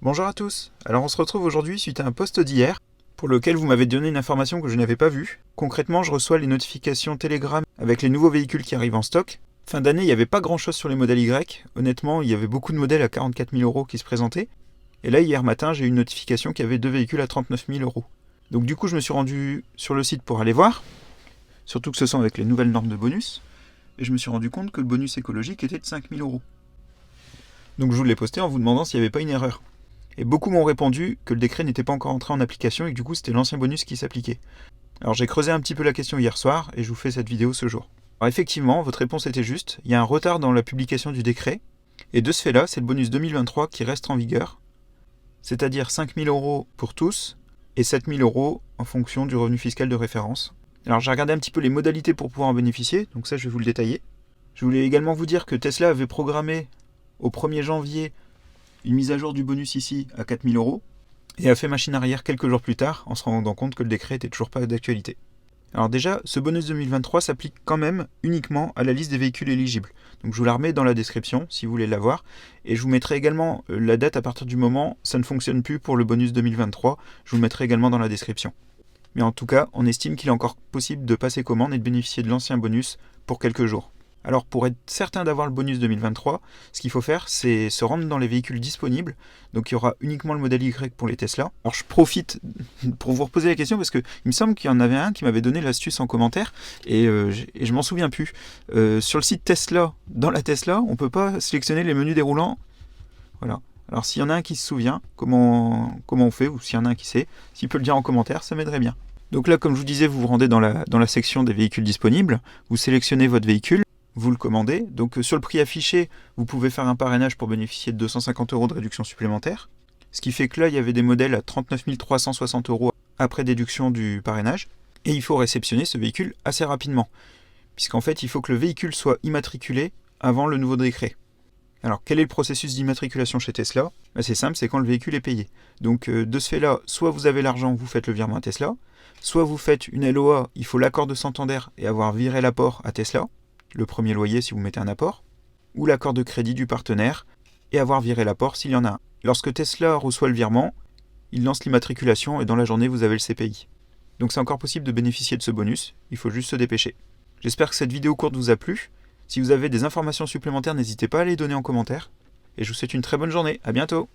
Bonjour à tous. Alors on se retrouve aujourd'hui suite à un post d'hier pour lequel vous m'avez donné une information que je n'avais pas vue. Concrètement, je reçois les notifications Telegram avec les nouveaux véhicules qui arrivent en stock. Fin d'année, il n'y avait pas grand chose sur les modèles Y. Honnêtement, il y avait beaucoup de modèles à 44 000 euros qui se présentaient. Et là, hier matin, j'ai eu une notification qu'il y avait deux véhicules à 39 000 euros. Donc du coup, je me suis rendu sur le site pour aller voir. Surtout que ce sont avec les nouvelles normes de bonus. Et je me suis rendu compte que le bonus écologique était de 5 000 euros. Donc je vous l'ai posté en vous demandant s'il n'y avait pas une erreur. Et beaucoup m'ont répondu que le décret n'était pas encore entré en application et que du coup c'était l'ancien bonus qui s'appliquait. Alors j'ai creusé un petit peu la question hier soir et je vous fais cette vidéo ce jour. Alors effectivement, votre réponse était juste, il y a un retard dans la publication du décret, et de ce fait-là, c'est le bonus 2023 qui reste en vigueur, c'est-à-dire 5 000 euros pour tous et 7 000 euros en fonction du revenu fiscal de référence. Alors j'ai regardé un petit peu les modalités pour pouvoir en bénéficier, donc ça je vais vous le détailler. Je voulais également vous dire que Tesla avait programmé au 1er janvier une mise à jour du bonus ici à 4 000 euros et a fait machine arrière quelques jours plus tard en se rendant compte que le décret n'était toujours pas d'actualité. Alors déjà, ce bonus 2023 s'applique quand même uniquement à la liste des véhicules éligibles. Donc je vous la remets dans la description si vous voulez la voir. Et je vous mettrai également la date à partir du moment ça ne fonctionne plus pour le bonus 2023. Je vous le mettrai également dans la description. Mais en tout cas, on estime qu'il est encore possible de passer commande et de bénéficier de l'ancien bonus pour quelques jours. Alors pour être certain d'avoir le bonus 2023, ce qu'il faut faire, c'est se rendre dans les véhicules disponibles. Donc il y aura uniquement le modèle Y pour les Tesla. Alors je profite pour vous reposer la question parce qu'il me semble qu'il y en avait un qui m'avait donné l'astuce en commentaire et je m'en souviens plus. Sur le site Tesla, dans la Tesla, on ne peut pas sélectionner les menus déroulants. Voilà. Alors s'il y en a un qui se souvient comment on fait, ou s'il y en a un qui sait, s'il peut le dire en commentaire, ça m'aiderait bien. Donc là, comme je vous disais, vous vous rendez dans la section des véhicules disponibles, vous sélectionnez votre véhicule, vous le commandez. Donc sur le prix affiché, vous pouvez faire un parrainage pour bénéficier de 250 euros de réduction supplémentaire. Ce qui fait que là, il y avait des modèles à 39 360 euros après déduction du parrainage. Et il faut réceptionner ce véhicule assez rapidement. Puisqu'en fait, il faut que le véhicule soit immatriculé avant le nouveau décret. Alors, quel est le processus d'immatriculation chez Tesla ? C'est simple, c'est quand le véhicule est payé. Donc de ce fait-là, soit vous avez l'argent, vous faites le virement à Tesla, soit vous faites une LOA, il faut l'accord de Santander et avoir viré l'apport à Tesla, le premier loyer si vous mettez un apport, ou l'accord de crédit du partenaire, et avoir viré l'apport s'il y en a un. Lorsque Tesla reçoit le virement, il lance l'immatriculation et dans la journée vous avez le CPI. Donc c'est encore possible de bénéficier de ce bonus, il faut juste se dépêcher. J'espère que cette vidéo courte vous a plu. Si vous avez des informations supplémentaires, n'hésitez pas à les donner en commentaire. Et je vous souhaite une très bonne journée, à bientôt.